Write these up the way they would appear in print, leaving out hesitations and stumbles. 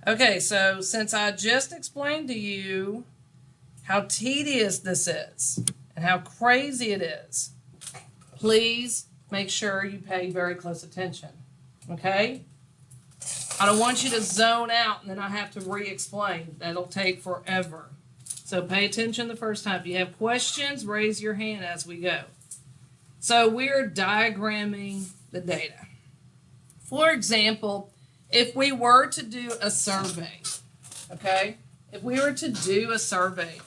Okay, so since I just explained to you how tedious this is and how crazy it is, please make sure you pay very close attention. Okay? I don't want you to zone out and then I have to re-explain. That'll take forever. So pay attention the first time. If you have questions, raise your hand as we go. So we're diagramming the data. For example, if we were to do a survey, okay? If we were to do a survey,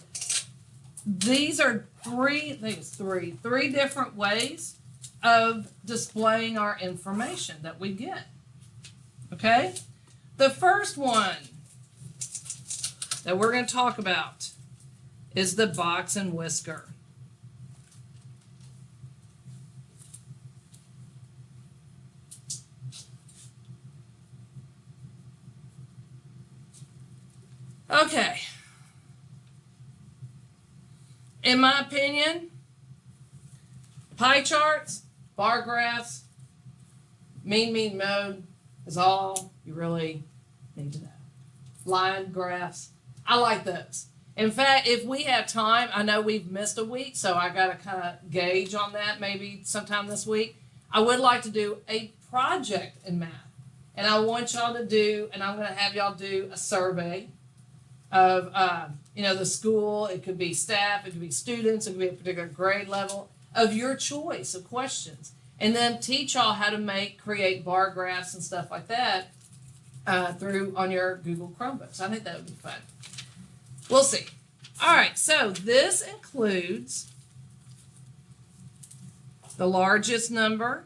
these are three different ways of displaying our information that we get, okay? The first one that we're going to talk about is the box and whisker. Okay. In my opinion, pie charts, bar graphs, mean mode is all you really need to know. Line graphs, I like those. In fact, if we have time, I know we've missed a week, so I got to kind of gauge on that maybe sometime this week. I would like to do a project in math. And I want y'all to do, and I'm going to have y'all do a survey of, the school. It could be staff, it could be students, it could be a particular grade level of your choice of questions. And then teach y'all how to create bar graphs and stuff like that on your Google Chromebooks. I think that would be fun. We'll see. All right, so this includes the largest number,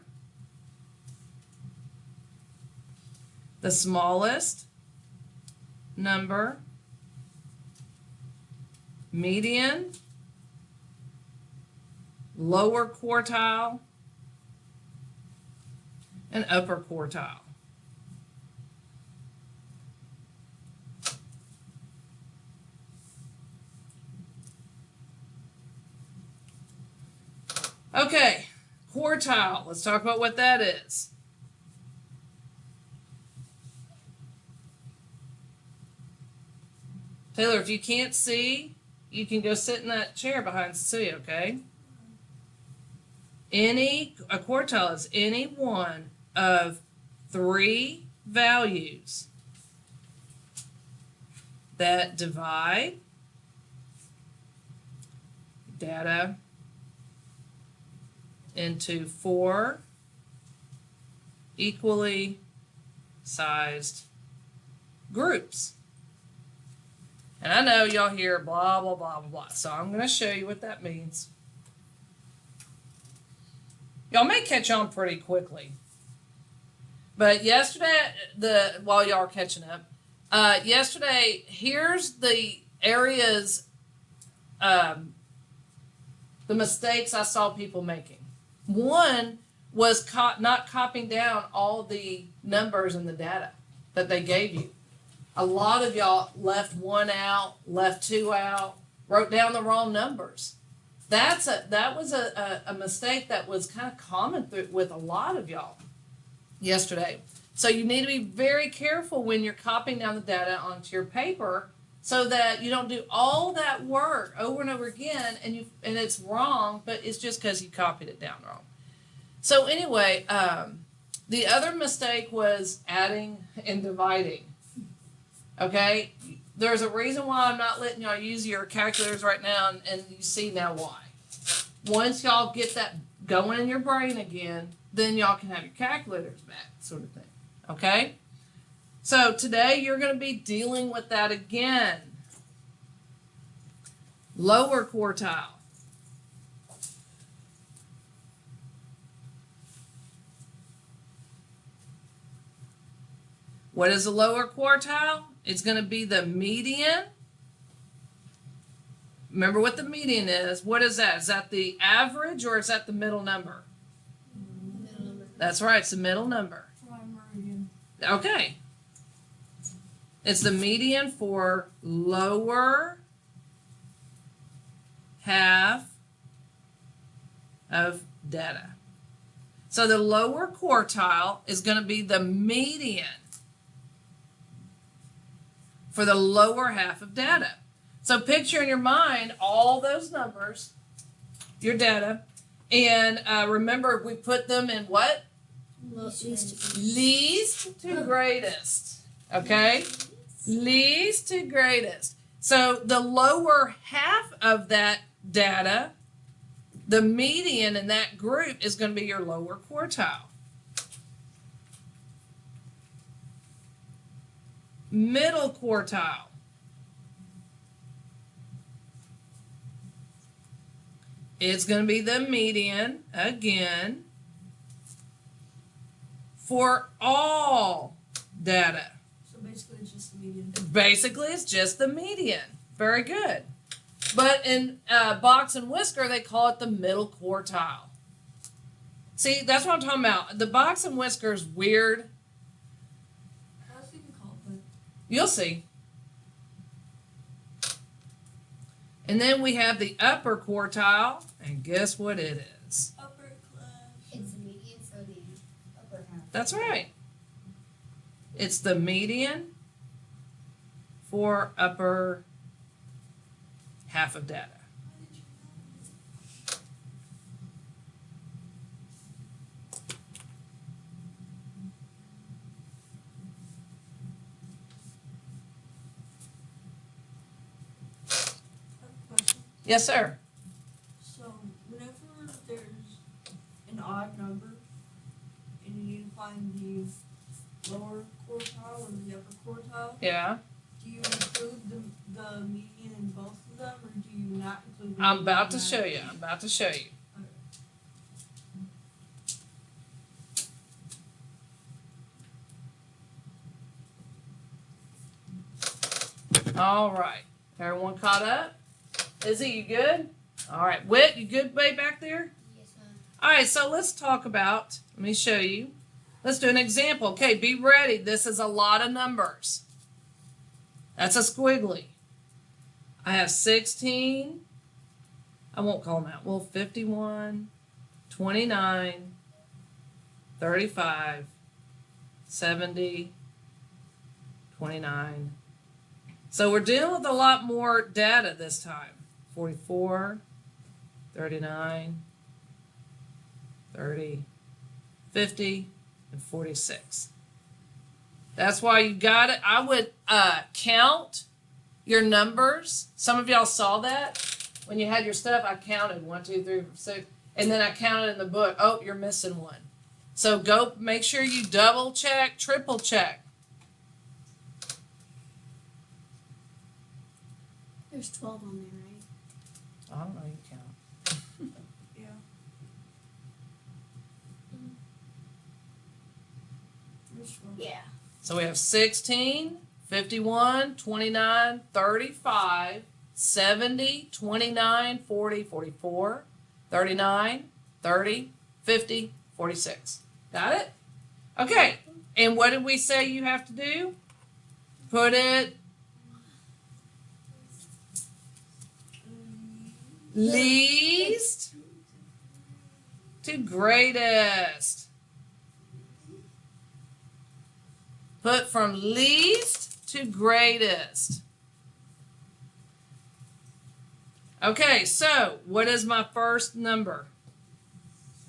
the smallest number, median, lower quartile, and upper quartile. Okay, quartile. Let's talk about what that is. Taylor, if you can't see, you can go sit in that chair behind C, okay? A quartile is any one of three values that divide data into four equally sized groups. And I know y'all hear blah, blah, blah, blah, blah. So I'm going to show you what that means. Y'all may catch on pretty quickly. But yesterday, while y'all are catching up, yesterday, here's the areas, the mistakes I saw people making. One was not copying down all the numbers in the data that they gave you. A lot of y'all left one out, left two out, wrote down the wrong numbers. That was a mistake that was kind of common with a lot of y'all yesterday. So you need to be very careful when you're copying down the data onto your paper so that you don't do all that work over and over again and it's wrong, but it's just because you copied it down wrong. So anyway, the other mistake was adding and dividing. Okay, there's a reason why I'm not letting y'all use your calculators right now, and you see now why. Once y'all get that going in your brain again, then y'all can have your calculators back, sort of thing. Okay? So today you're going to be dealing with that again. Lower quartile. What is a lower quartile? It's going to be the median. Remember what the median is. What is that? Is that the average or is that the middle number? Middle number. That's right. It's the middle number. Okay. It's the median for lower half of data. So the lower quartile is going to be the median. for the lower half of data. So picture in your mind all those numbers, your data, and remember we put them in what? Least to greatest. Okay? Least to greatest. So the lower half of that data, the median in that group is going to be your lower quartile. Middle quartile. It's going to be the median, again, for all data. So basically it's just the median. Basically, it's just the median. Very good. But in box and whisker, they call it the middle quartile. See, that's what I'm talking about. The box and whisker is weird. How else do you call it? But You'll see. And then we have the upper quartile, and guess what it is? upper class. It's the median for the upper half. That's right. It's the median for upper half of data. How did you know? I have a question. Yes, sir. So whenever there's an odd number and you need to find the lower quartile or the upper quartile, Yeah. do you include the median in both of them or do you not include the I'm about to median? show you. I'm about to show you. All right. Everyone caught up? Izzy, you good? All right. Whit, you good way back there? Yes, ma'am. All right, so let's talk about, let me show you. Let's do an example. Okay, be ready. This is a lot of numbers. That's a squiggly. I have 16. I won't call them out. Well, 51, 29, 35, 70, 29. So we're dealing with a lot more data this time. 44, 39, 30, 50, and 46. That's why you got it. I would count your numbers. Some of y'all saw that when you had your stuff. I counted 1, 2, 3, 4, 6, and then I counted in the book. Oh, you're missing one. So go make sure you double check, triple check. There's 12 on there, right? I don't know. You count. Yeah. There's 12. Yeah. So we have 16, 51, 29, 35, 70, 29, 40, 44, 39, 30, 50, 46. Got it? Okay. And what did we say you have to do? Put it least to greatest. Put from least to greatest. Okay, so what is my first number?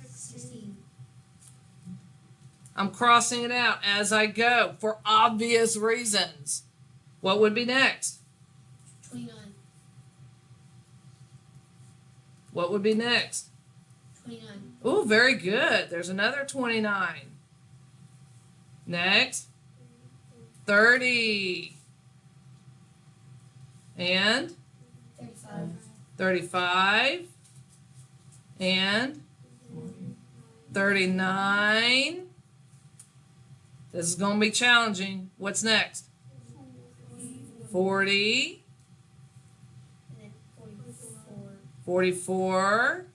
16. I'm crossing it out as I go for obvious reasons. What would be next? 29. What would be next? 29. Ooh, very good. There's another 29. Next. 30. And 35. 35. And 39. This is going to be challenging. What's next? 40. And then 44. 44.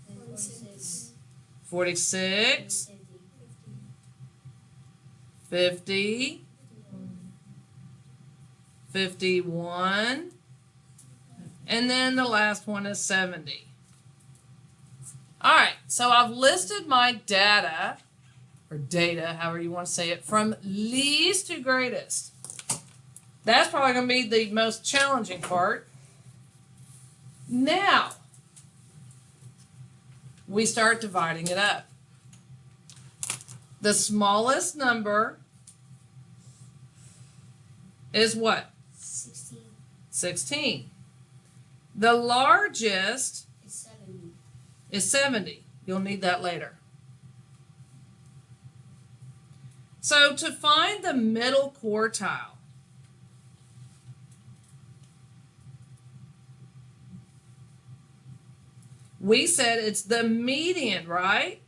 And then 46. 46. 50. 50. 51. And then the last one is 70. All right, so I've listed my data, or data, however you want to say it, from least to greatest. That's probably going to be the most challenging part. Now, we start dividing it up. The smallest number is what? 16 16. The largest is 70. is 70. You'll need that later. So to find the middle quartile, we said it's the median, right?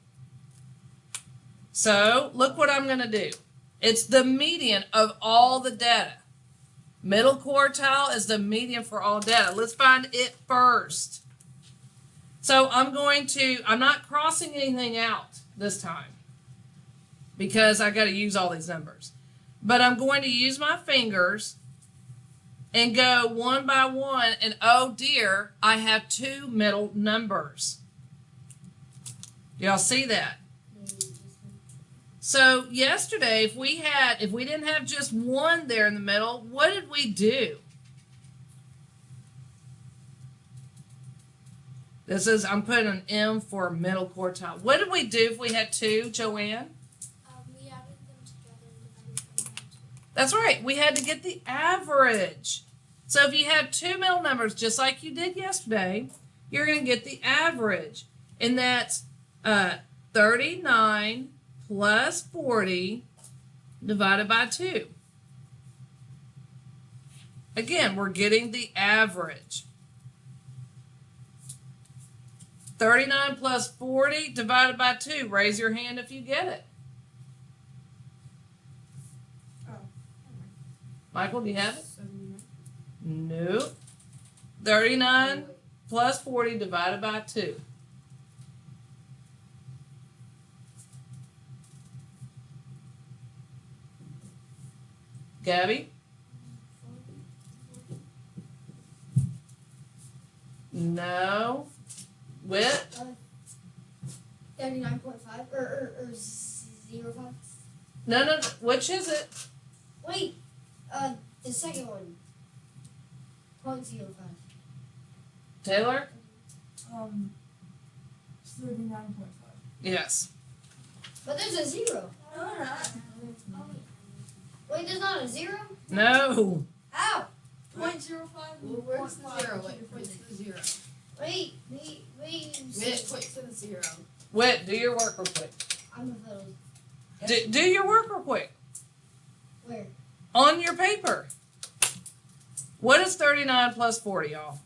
So look what I'm going to do. It's the median of all the data. Middle quartile is the median for all data. Let's find it first. So I'm not crossing anything out this time because I got to use all these numbers. But I'm going to use my fingers and go one by one, and oh dear, I have two middle numbers. Y'all see that? So yesterday, if we didn't have just one there in the middle, what did we do? I'm putting an M for middle quartile. What did we do if we had two, Joanne? We added them together and divided them by 2. That's right. We had to get the average. So if you have two middle numbers, just like you did yesterday, you're going to get the average. And that's 39 plus 40 divided by 2. Again, we're getting the average. 39 plus 40 divided by 2. Raise your hand if you get it. Oh. Michael, do you have it? 79. Nope. 39 plus 40 divided by 2. Gabby? No. Whit? 39.5 or 0.5. No. Which is it? Wait, the second one. 0.05. Taylor? It's 39.5. Yes. But there's a 0. Wait, there's not a 0? No. Ow! 0.05. Where's the 0? Wait, point to the 0. Wait. Wait, point to the 0. Whit, do your work real quick. I'm a fiddle. Do your work real quick. Where? On your paper. What is 39 plus 40, y'all?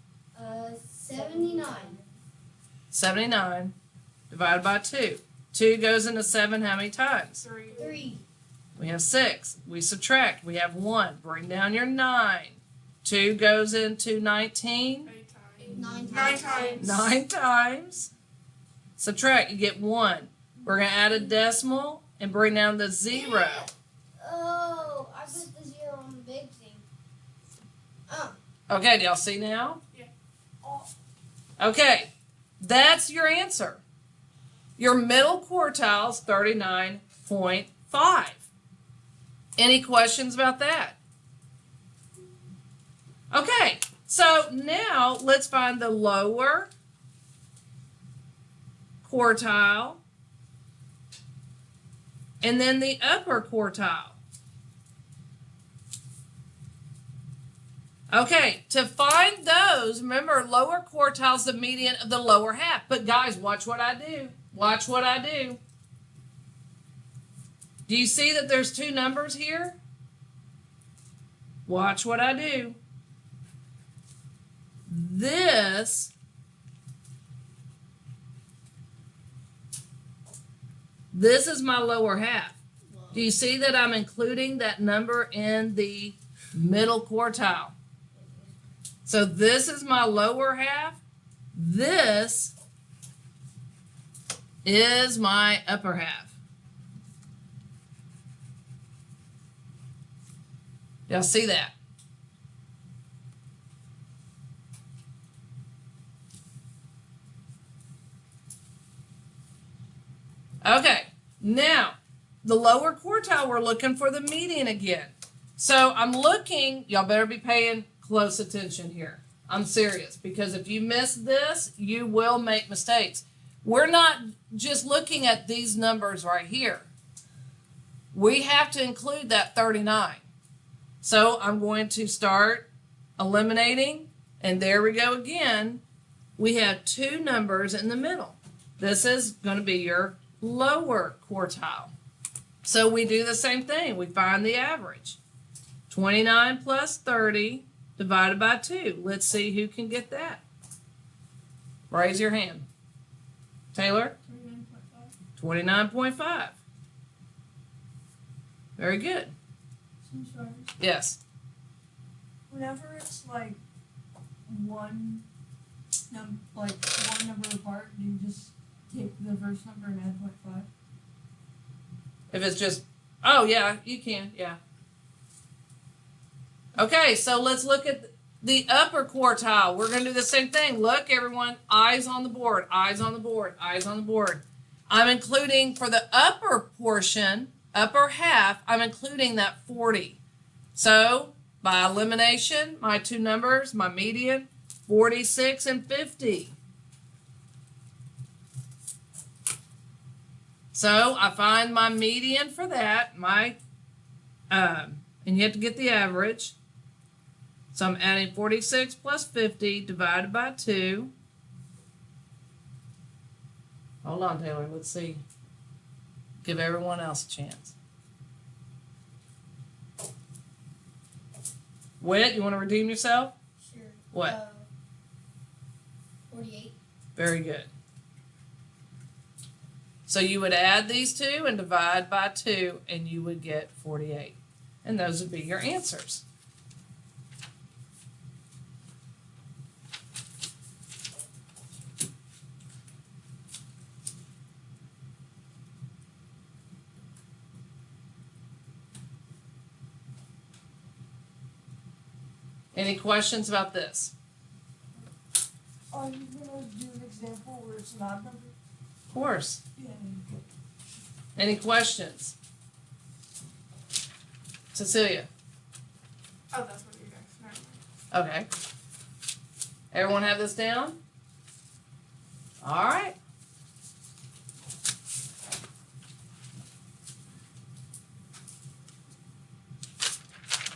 79. 79 divided by 2. 2 goes into 7 how many times? 3. We have 6. We subtract. We have 1. Bring down your 9. 2 goes into 19. 9 times. 9 times. Subtract. You get 1. We're going to add a decimal and bring down the 0. Yeah. Oh, I put the 0 on the big thing. Okay, do y'all see now? Yeah. Okay, that's your answer. Your middle quartile is 39.5. Any questions about that? Okay, so now let's find the lower quartile and then the upper quartile. Okay, to find those, remember lower quartile is the median of the lower half. But guys, watch what I do. Watch what I do. Do you see that there's two numbers here? Watch what I do. This is my lower half. Do you see that I'm including that number in the middle quartile? So this is my lower half. This is my upper half. Y'all see that? Okay, now the lower quartile, we're looking for the median again. So I'm looking, y'all better be paying close attention here. I'm serious, because if you miss this, you will make mistakes. We're not just looking at these numbers right here. We have to include that 39. So I'm going to start eliminating, and there we go again. We have two numbers in the middle. This is going to be your lower quartile. So we do the same thing. We find the average. 29 plus 30 divided by 2. Let's see who can get that. Raise your hand. Taylor? 29.5. Very good. Yes. Whenever it's like one number apart, do you just take the first number and add 0.5? If it's just, oh yeah, you can, yeah. Okay, so let's look at the upper quartile. We're going to do the same thing. Look, everyone, eyes on the board, eyes on the board, eyes on the board. I'm including for the upper portion, upper half, I'm including that 40. So by elimination, my two numbers, my median, 46 and 50. So I find my median for that, and you have to get the average. So I'm adding 46 plus 50 divided by 2. Hold on, Taylor, let's see. Give everyone else a chance. Whit, you want to redeem yourself? Sure. What? 48. Very good. So you would add these two and divide by 2, and you would get 48. And those would be your answers. Any questions about this? Are you gonna do an example where it's an odd number? Of course. Yeah. Any questions? Cecilia? Oh, that's what you're doing. Never mind. Okay. Everyone have this down? All right.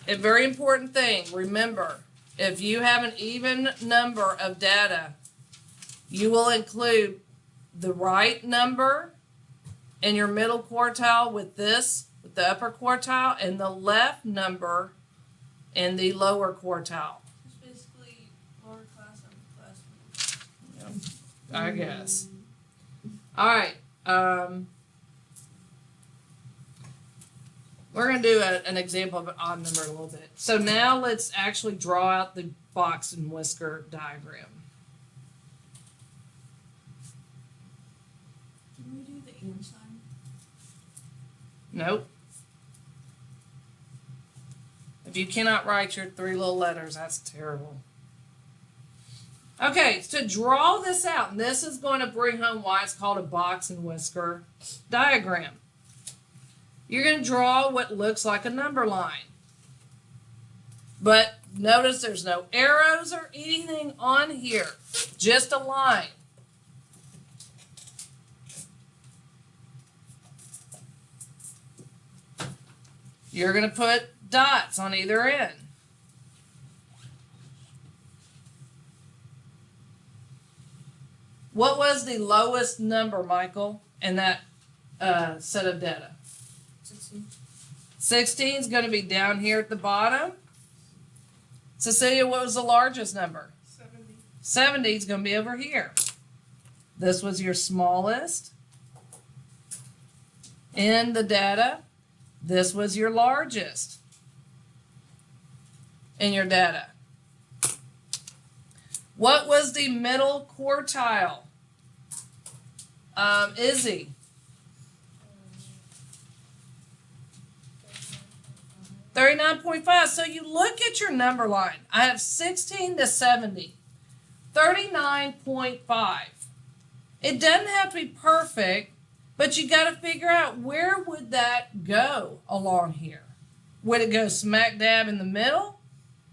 A very important thing, remember, if you have an even number of data, you will include the right number in your middle quartile with this, with the upper quartile, and the left number in the lower quartile. It's basically lower class, upper class. I guess. All right. We're going to do an example of an odd number in a little bit. So now let's actually draw out the box and whisker diagram. Did we do the and sign? Nope. If you cannot write your three little letters, that's terrible. Okay, to draw this out, and this is going to bring home why it's called a box and whisker diagram. You're going to draw what looks like a number line. But notice there's no arrows or anything on here, just a line. You're going to put dots on either end. What was the lowest number, Michael, in that set of data? 16. 16 is going to be down here at the bottom. Cecilia, what was the largest number? 70. 70 is going to be over here. This was your smallest in the data. This was your largest in your data. What was the middle quartile? Izzy. 39.5. So you look at your number line. I have 16 to 70. 39.5. It doesn't have to be perfect, but you got to figure out where would that go along here. Would it go smack dab in the middle?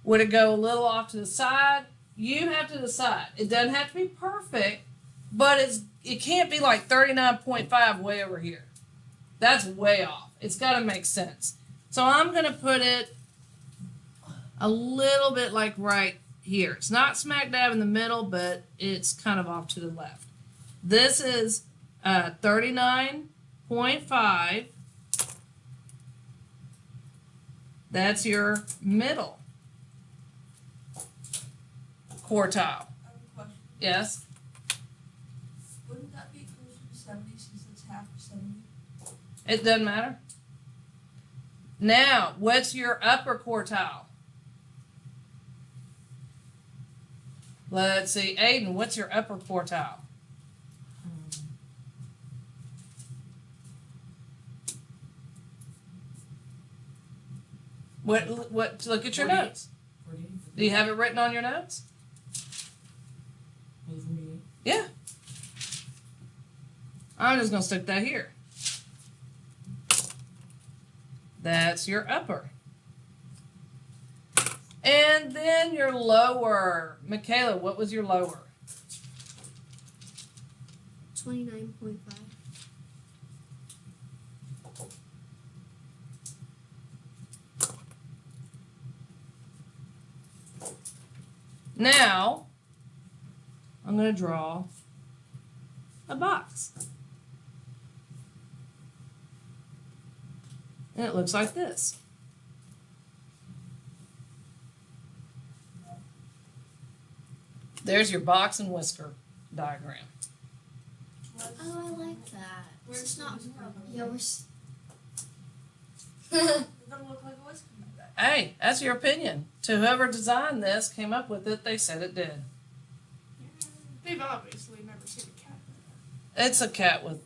Would it go a little off to the side? You have to decide. It doesn't have to be perfect, but it can't be like 39.5 way over here. That's way off. It's got to make sense. So I'm going to put it a little bit like right here. It's not smack dab in the middle, but it's kind of off to the left. This is 39.5. That's your middle quartile. I have a question. Yes? Wouldn't that be closer to 70 since it's half of 70? It doesn't matter. Now, what's your upper quartile? Let's see, Aiden, what's your upper quartile? What, look at your 48. notes. Do you have it written on your notes? Yeah. I'm just going to stick that here. That's your upper. And then your lower. Michaela, what was your lower? 29.5. Now, I'm going to draw a box. And it looks like this. There's your box and whisker diagram. Oh, I like that. Where's It's the not. whisker? Yeah, we're. It doesn't look like a whisker. Hey, that's your opinion. To whoever designed this, came up with it, they said it did. They've obviously never seen a cat. It's a cat with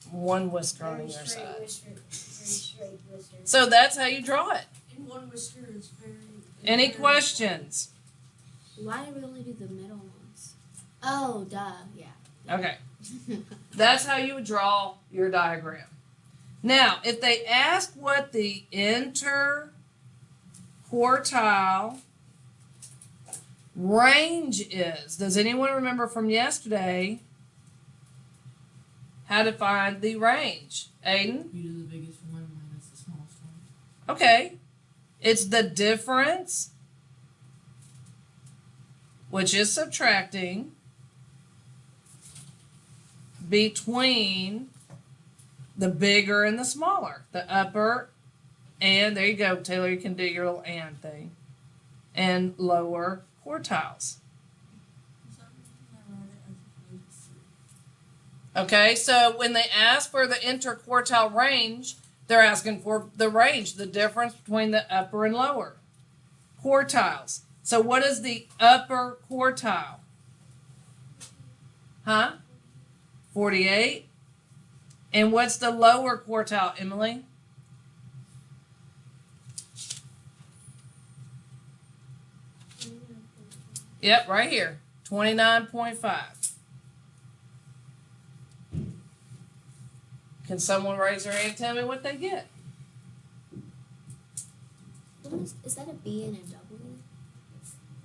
one whisker on Very either straight side. whisker. Very straight whisker. So that's how you draw it. In one whisker, it's very. Any very questions? Why did we only do the middle ones? Oh, duh. Yeah. Okay. That's how you would draw your diagram. Now, if they ask what the interquartile range is, does anyone remember from yesterday how to find the range? Aiden? You do the biggest one minus the smallest one. Okay. It's the difference, which is subtracting, between the bigger and the smaller, the upper, and there you go, Taylor, you can do your little and thing, and lower quartiles. For some reason, I wrote it as opposed to 3. Okay, so when they ask for the interquartile range, they're asking for the range, the difference between the upper and lower quartiles. So what is the upper quartile? Huh? 48. And what's the lower quartile, Emily? Yep, right here. 29.5. Can someone raise their hand and tell me what they get? Is that a B and a W?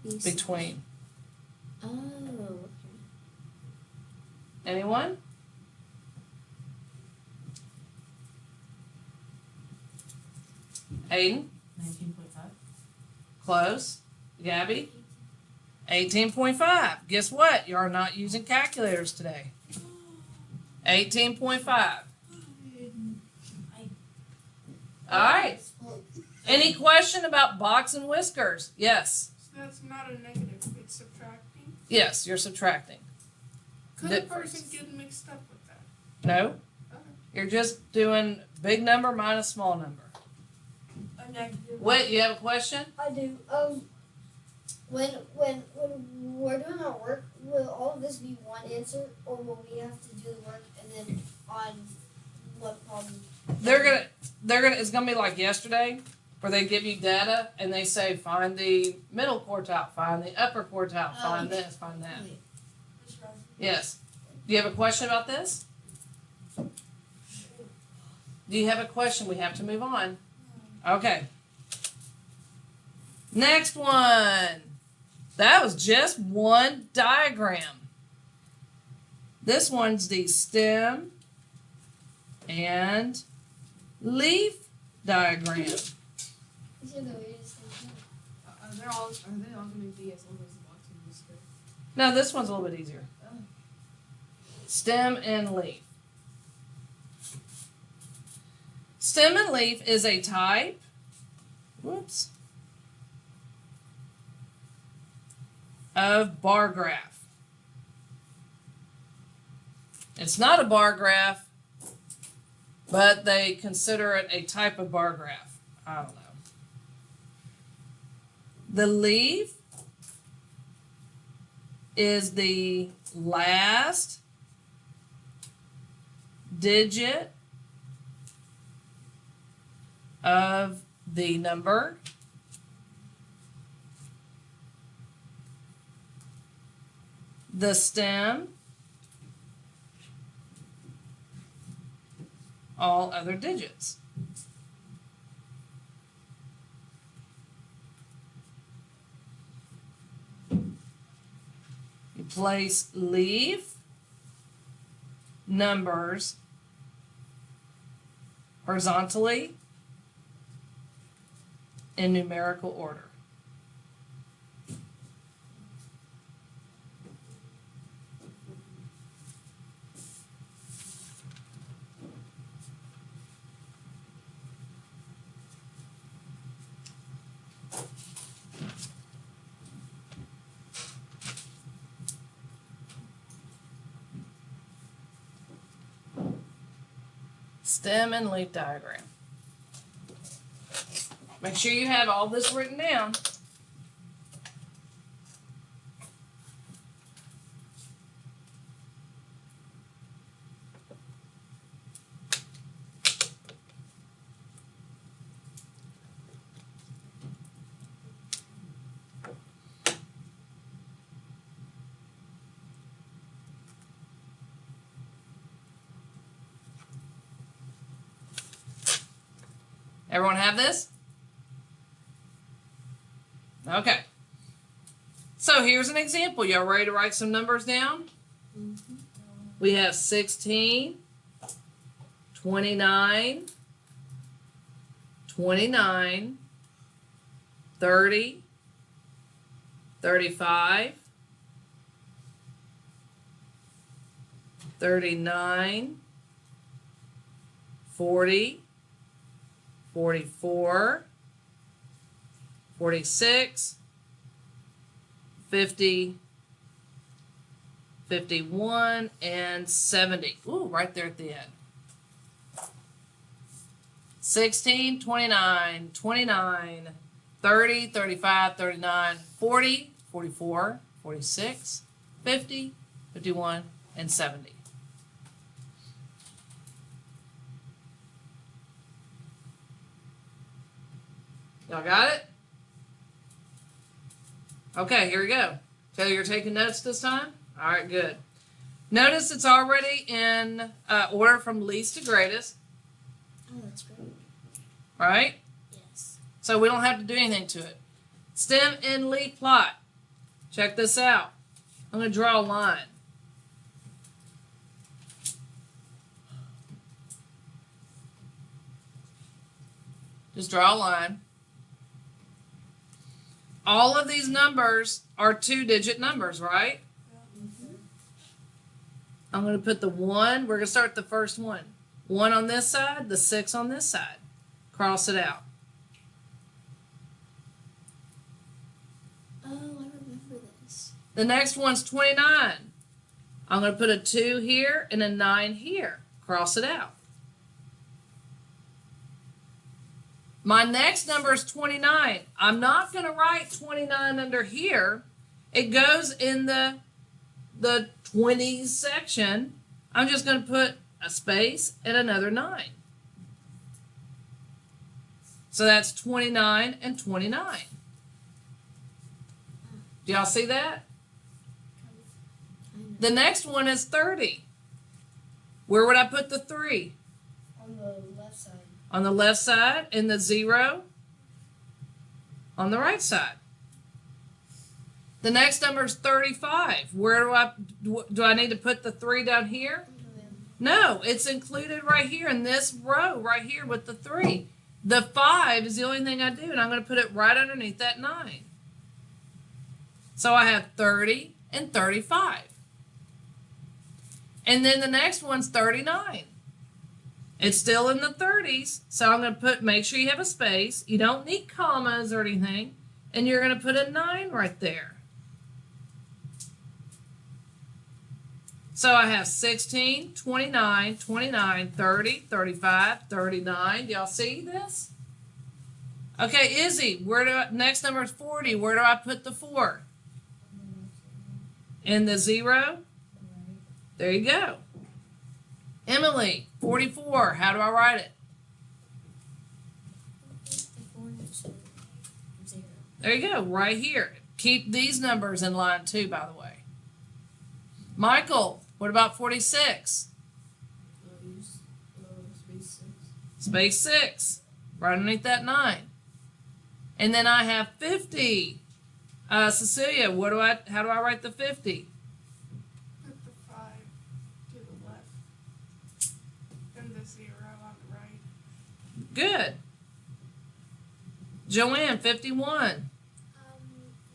B Between. Oh, okay. Anyone? Aiden? 19.5. Close. Gabby? 18.5. Guess what? You are not using calculators today. 18.5. All right. Any question about box and whiskers? Yes. So that's not a negative, it's subtracting. Yes, you're subtracting. Could a Difference. person get mixed up with that? No? Okay. You're just doing big number minus small number. A negative. Wait, you have a question? I do. When we're doing our work, will all of this be one answer, or will we have to do the work and then on what problem? They're gonna it's gonna be like yesterday where they give you data and they say find the middle quartile, find the upper quartile, find this, find that. Wait. Miss Rosie. Yes. Do you have a question about this? Do you have a question? We have to move on. Okay. Next one. That was just one diagram. This one's the stem and leaf diagram. These are the weirdest things. Are they all gonna be as long as the box in this script? No, this one's a little bit easier. Oh. Stem and leaf. Stem and leaf is a type. Whoops. Of bar graph. It's not a bar graph, but they consider it a type of bar graph. I don't know. The leaf is the last digit of the number. The stem, all other digits. You place leaf numbers horizontally in numerical order. Stem and leaf diagram. Make sure you have all this written down. Everyone have this? Okay. So here's an example. Y'all ready to write some numbers down? We have 16, 29, 29, 30, 35, 39, 40, 44, 46, 50, 51, and 70. Ooh, right there at the end. 16, 29, 29, 30, 35, 39, 40, 44, 46, 50, 51, and 70. Y'all got it? Okay, here we go. Taylor, you're taking notes this time? All right, good. Notice it's already in order from least to greatest, Oh, that's great. right? Yes. So we don't have to do anything to it. Stem and leaf plot. Check this out. I'm going to draw a line. Just draw a line. All of these numbers are two-digit numbers, right? I'm going to put the 1. We're going to start the first one. 1 on this side, the 6 on this side. Cross it out. Oh, I remember this. The next one's 29. I'm going to put a 2 here and a 9 here. Cross it out. My next number is 29. I'm not going to write 29 under here. It goes in the 20s section. I'm just going to put a space and another 9. So that's 29 and 29. Do y'all see that? Kind The next one is 30. Where would I put the 3? of. On the left side. On the left side, and the 0 on the right side. The next number is 35. Where do I need to put the 3 down here? No, it's included right here in this row right here with the 3. The 5 is the only thing I do, and I'm going to put it right underneath that 9. So I have 30 and 35. And then the next one's 39. It's still in the 30s, so I'm going to make sure you have a space. You don't need commas or anything, and you're going to put a 9 right there. So I have 16, 29, 29, 30, 35, 39. Do y'all see this? Okay, Izzy, next number is 40. Where do I put the 4? In the 0? There you go. Emily, 44. How do I write it? There you go, right here. Keep these numbers in line too, by the way. Michael, what about 46? Space 6. Space 6, right underneath that 9. And then I have 50. Cecilia, how do I write the 50? Put the 5 to the left. And the 0 on the right. Good. Joanne, 51.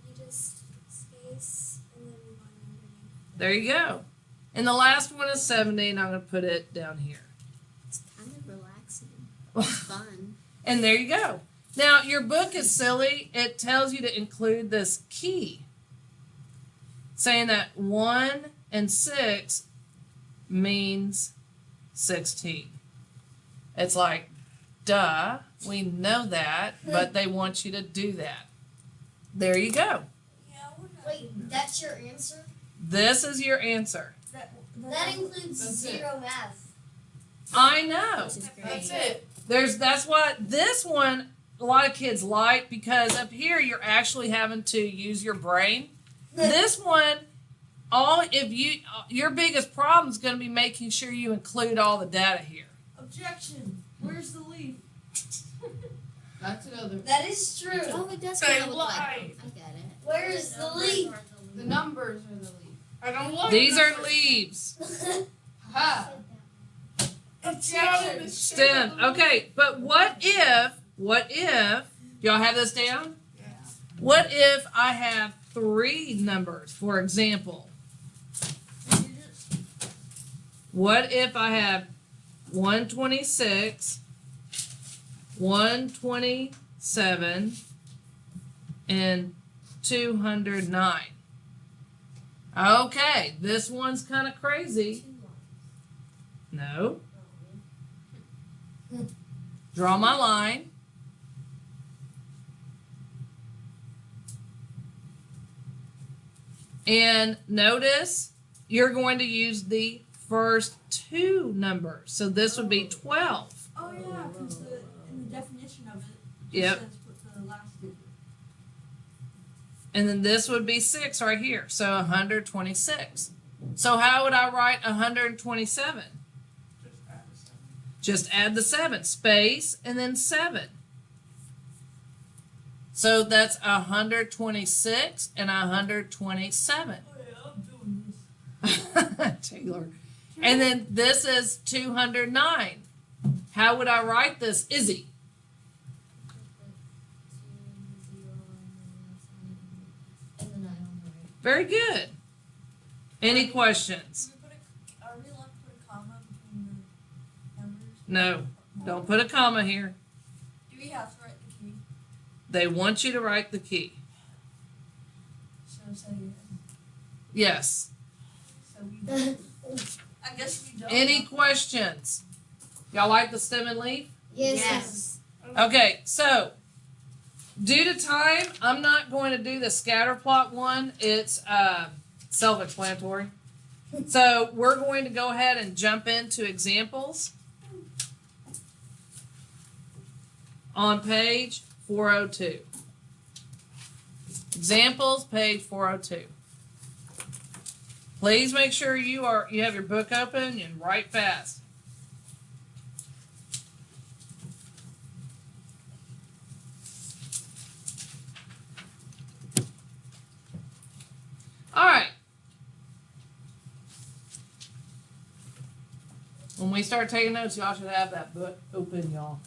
You just space and then move on underneath. There you go. And the last one is 70, and I'm going to put it down here. It's kind of relaxing. It's fun. And there you go. Now, your book is silly. It tells you to include this key, saying that 1 and 6 means 16. It's like, duh, we know that, but they want you to do that. There you go. Yeah, we're not. Wait, that's your answer? This is your answer. That includes That's 0 math. I know. Which is great. That's it. That's what this one a lot of kids like, because up here you're actually having to use your brain. This one, your biggest problem is going to be making sure you include all the data here. Objection. Where's the leaf? That's another. That is true. Oh, it does They kind of look lied. like. I get it. Where's the leaf? The numbers are the lead. I don't like These are numbers. leaves. Ha! Objection. STEM. Okay, but what if, y'all have this down? Yeah. What if I have 3 numbers, for example? What if I have 126, 127, and 209? Okay, this one's kind of crazy. No. Draw my line. And notice you're going to use the first 2 numbers. So this would be 12. Oh yeah, because in the definition of it, Yep. says put the last digit. And then this would be 6 right here. So 126. So how would I write 127? Just add a 7. Just add the 7. Space and then 7. So that's 126 and 127. Oh yeah, I'm doing this. Taylor. And then this is 209. How would I write this, Izzy? Very good. Any questions? Are we allowed to put a comma between the numbers? No. Don't put a comma here. Do we have to write the key? They want you to write the key. So say Yes. so we don't. I guess we don't. Any questions? Y'all like the stem and leaf? Yes. Okay, so due to time, I'm not going to do the scatter plot one. It's self-explanatory. So we're going to go ahead and jump into examples on page 402. Examples, page 402. Please make sure you have your book open and write fast. me start taking notes, y'all should have that book open, y'all.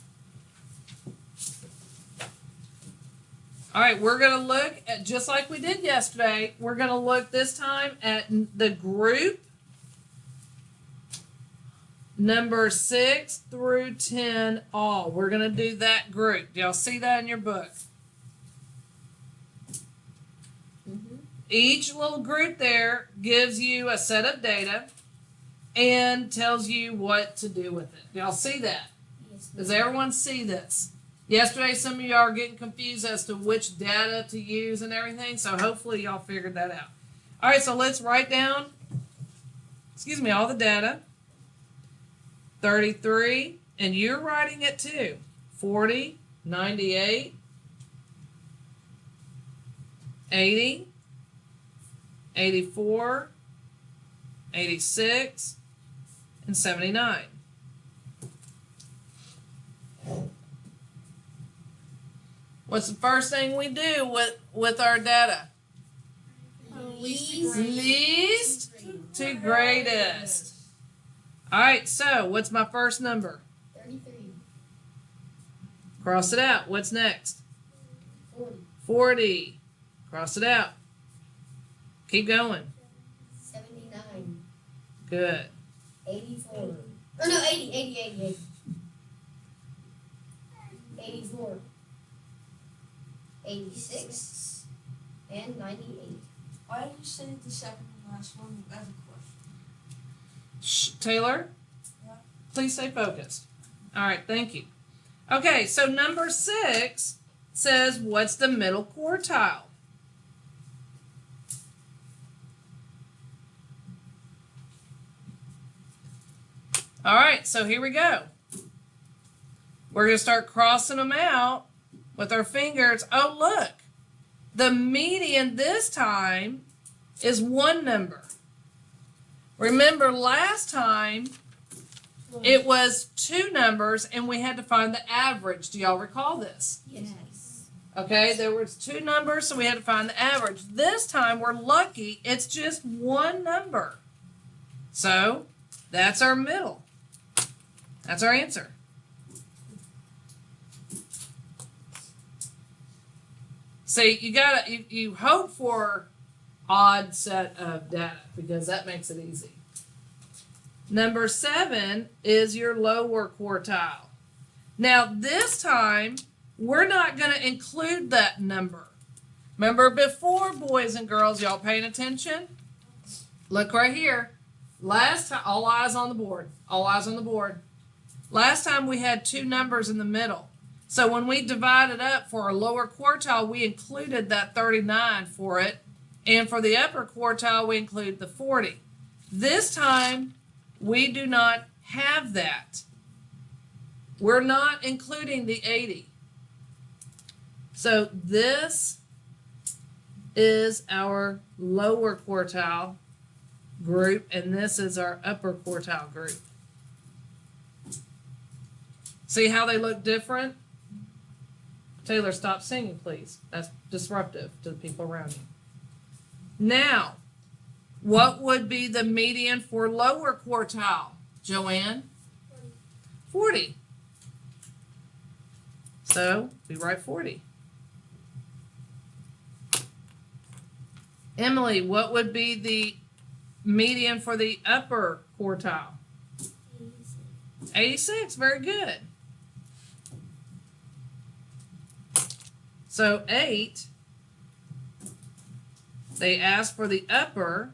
All right, we're going to look at, just like we did yesterday, we're going to look this time at the group number 6 through 10 all. We're going to do that group. Do y'all see that in your book? Mm-hmm. Each little group there gives you a set of data and tells you what to do with it. Do y'all see that? Yes. Does everyone see this? Yesterday, some of y'all are getting confused as to which data to use and everything, so hopefully y'all figured that out. All right, so let's write down, all the data. 33, and you're writing it too. 40, 98, 80, 84, 86, and 79. What's the first thing we do with our data? Least to greatest. All right, so what's my first number? 33. Cross it out. What's next? 40. 40. Cross it out. Keep going. 79. Good. 84. Or no, 80. 84. 86. And 98. Why did you say the second and last one? I have a question. Taylor? Yeah. Please stay focused. All right, thank you. Okay, so number 6 says, what's the middle quartile? All right, so here we go. We're going to start crossing them out with our fingers. Oh, look. The median this time is one number. Remember last time it was 2 numbers and we had to find the average. Do y'all recall this? Yes. Okay, there was 2 numbers, so we had to find the average. This time we're lucky, it's just 1 number. So that's our middle. That's our answer. See, you hope for odd set of data because that makes it easy. Number 7 is your lower quartile. Now this time we're not going to include that number. Remember before, boys and girls, y'all paying attention? Look right here. Last time, all eyes on the board. All eyes on the board. Last time we had 2 numbers in the middle. So when we divided up for our lower quartile, we included that 39 for it. And for the upper quartile, we include the 40. This time, we do not have that. We're not including the 80. So this is our lower quartile group, and this is our upper quartile group. See how they look different? Taylor, stop singing, please. That's disruptive to the people around you. Now, what would be the median for lower quartile, Joanne? 40. So we write 40. Emily, what would be the median for the upper quartile? 86. Very good. So 8, they asked for the upper,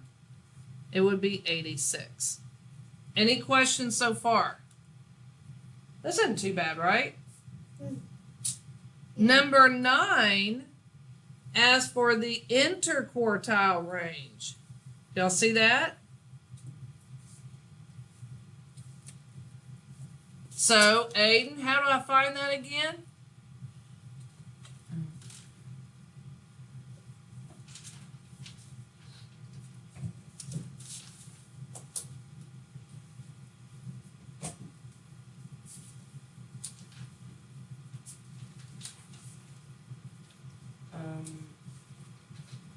it would be 86. Any questions so far? This isn't too bad, right? Number 9 asked for the interquartile range. Y'all see that? So, Aiden, how do I find that again?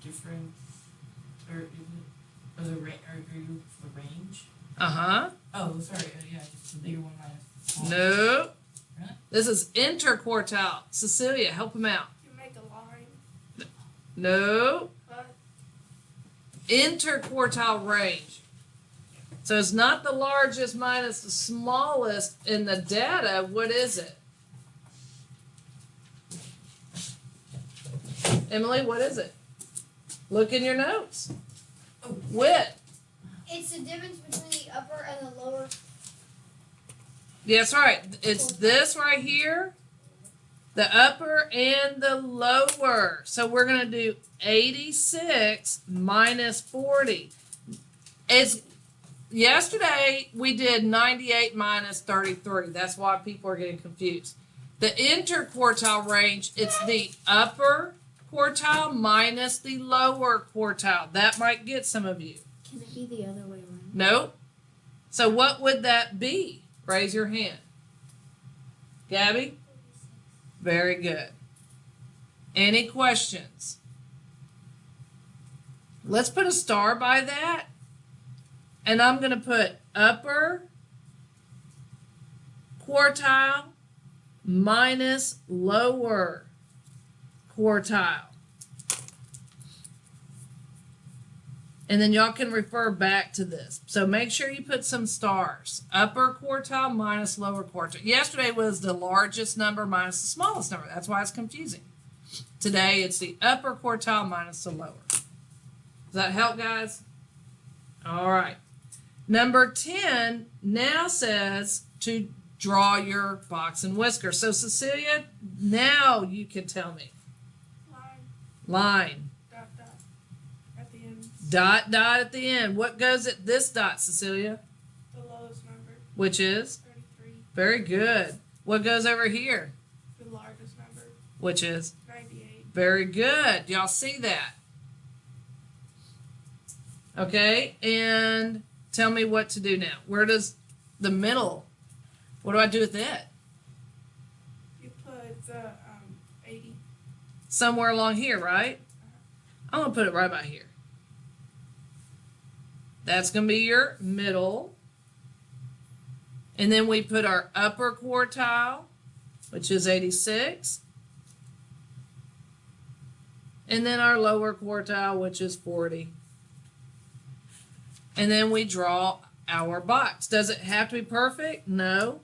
Different, or is it, are you the range? Uh-huh. Oh, sorry. Yeah, it's the bigger one minus. No. Really? This is interquartile. Cecilia, help him out. You make a line, No. but Interquartile range. So it's not the largest minus the smallest in the data. What is it? Emily, what is it? Look in your notes. Width. It's the difference between the upper and the lower. Yes, right. It's this right here, the upper and the lower. So we're going to do 86 minus 40. It's yesterday we did 98 minus 33. That's why people are getting confused. The interquartile range, it's the upper quartile minus the lower quartile. That might get some of you. Can it be the other way around? Nope. So what would that be? Raise your hand. Gabby? Very good. Any questions? Let's put a star by that. And I'm going to put upper quartile minus lower quartile. And then y'all can refer back to this. So make sure you put some stars. Upper quartile minus lower quartile. Yesterday was the largest number minus the smallest number. That's why it's confusing. Today it's the upper quartile minus the lower. Does that help, guys? All right. Number 10 now says to draw your box and whisker. So Cecilia, now you can tell me. line, Line. dot, dot, at the end, Dot, dot at the end. What goes at this dot, Cecilia? the lowest number, Which is? 33, Very good. What goes over here? the largest number, Which is? 98, Very good. Y'all see that? Okay, and tell me what to do now. Where does the middle, what do I do with it? you put the 80, Somewhere along here, right? I'm going to put it right about here. That's going to be your middle. And then we put our upper quartile, which is 86. And then our lower quartile, which is 40. And then we draw our box. Does it have to be perfect? No.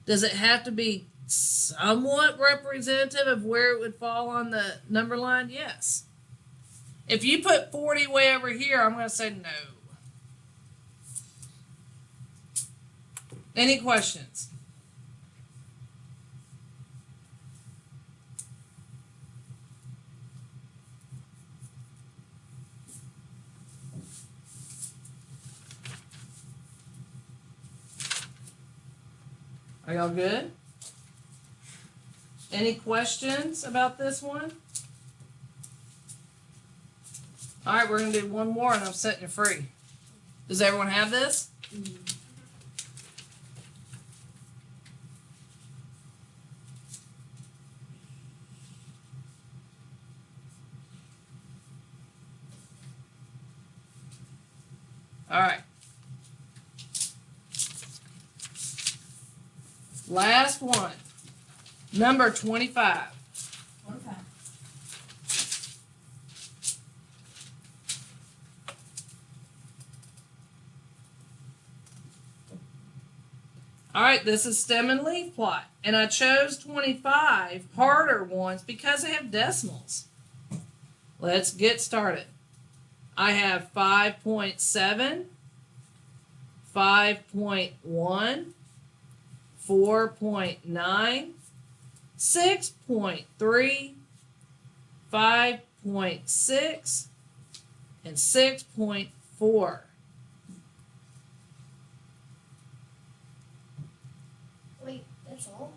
Does it have to be somewhat representative of where it would fall on the number line? Yes. If you put 40 way over here, I'm going to say no. Any questions? Are y'all good? Any questions about this one? All right, we're going to do one more and I'm setting you free. Does everyone have this? All right. Last one. Number 25. What about? All right, this is stem and leaf plot. And I chose 25 harder ones because they have decimals. Let's get started. I have 5.7, 5.1, 4.9, 6.3, 5.6, and 6.4. Wait, that's all?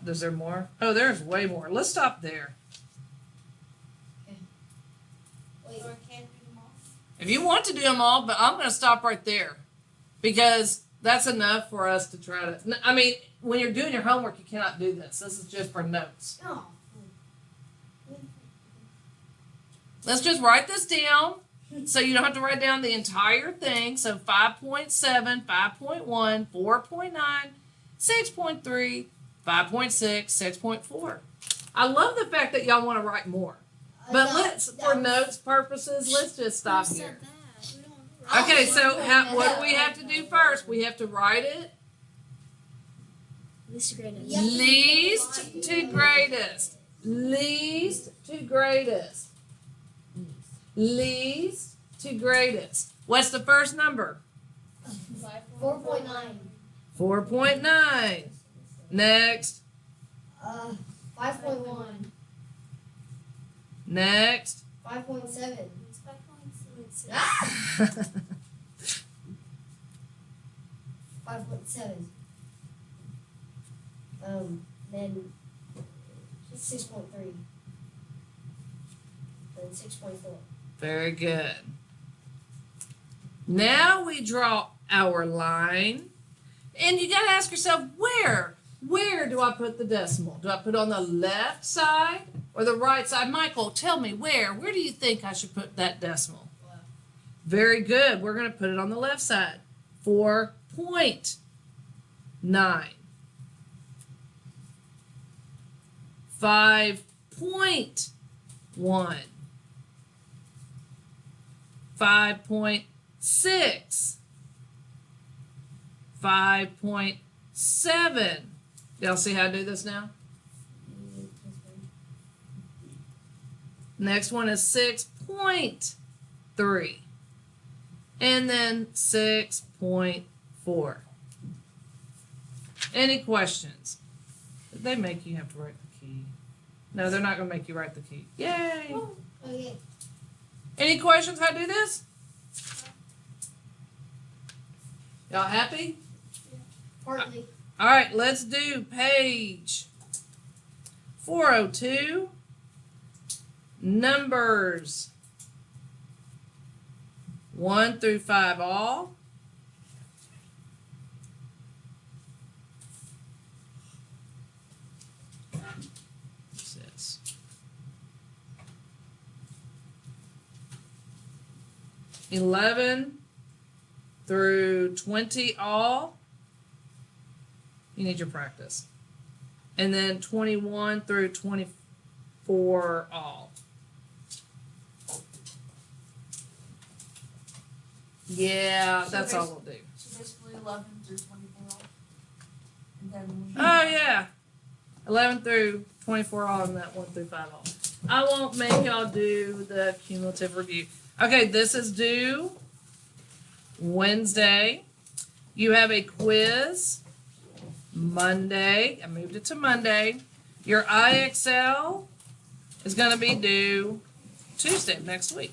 Is there more? Oh, there's way more. Let's stop there. Wait, so I can't do them all. If you want to do them all, but I'm going to stop right there because that's enough for us to try to. I mean, when you're doing your homework, you cannot do this. This is just for notes. no. Let's just write this down. So you don't have to write down the entire thing. So 5.7, 5.1, 4.9, 6.3, 5.6, 6.4. I love the fact that y'all want to write more. But for notes purposes, let's just stop Who here. said that? We don't Okay, so what do we have to do first? We have to write it least greatest. Yeah. least to greatest. Least to greatest. Least to greatest. What's the first number? 4.9. 4.9. Next. 5.1. Next. 5.7. It's 5.6. 5.7. Then 6.3. Then 6.4. Very good. Now we draw our line. And you got to ask yourself, where? Where do I put the decimal? Do I put it on the left side or the right side? Michael, tell me where. Where do you think I should put that decimal? Left. Very good. We're going to put it on the left side. 4.9. 5.1. 5.6. 5.7. Y'all see how I do this now? Next one is 6.3. And then 6.4. Any questions? Did they make you have to write the key? No, they're not going to make you write the key. Yay! Okay. Any questions how to do this? Y'all happy? Partly. All right, let's do page 402. Numbers 1 through 5 all. What's this? through 20 all. You need your practice. And then 21 through 24 all. Yeah, that's all we'll do. So basically 11 through 24. And then Oh, yeah. 11 through 24 all and that 1 through 5 all. I won't make y'all do the cumulative review. Okay, this is due Wednesday. You have a quiz Monday. I moved it to Monday. Your IXL is going to be due Tuesday of next week.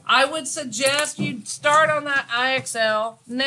I would suggest you start on that IXL now.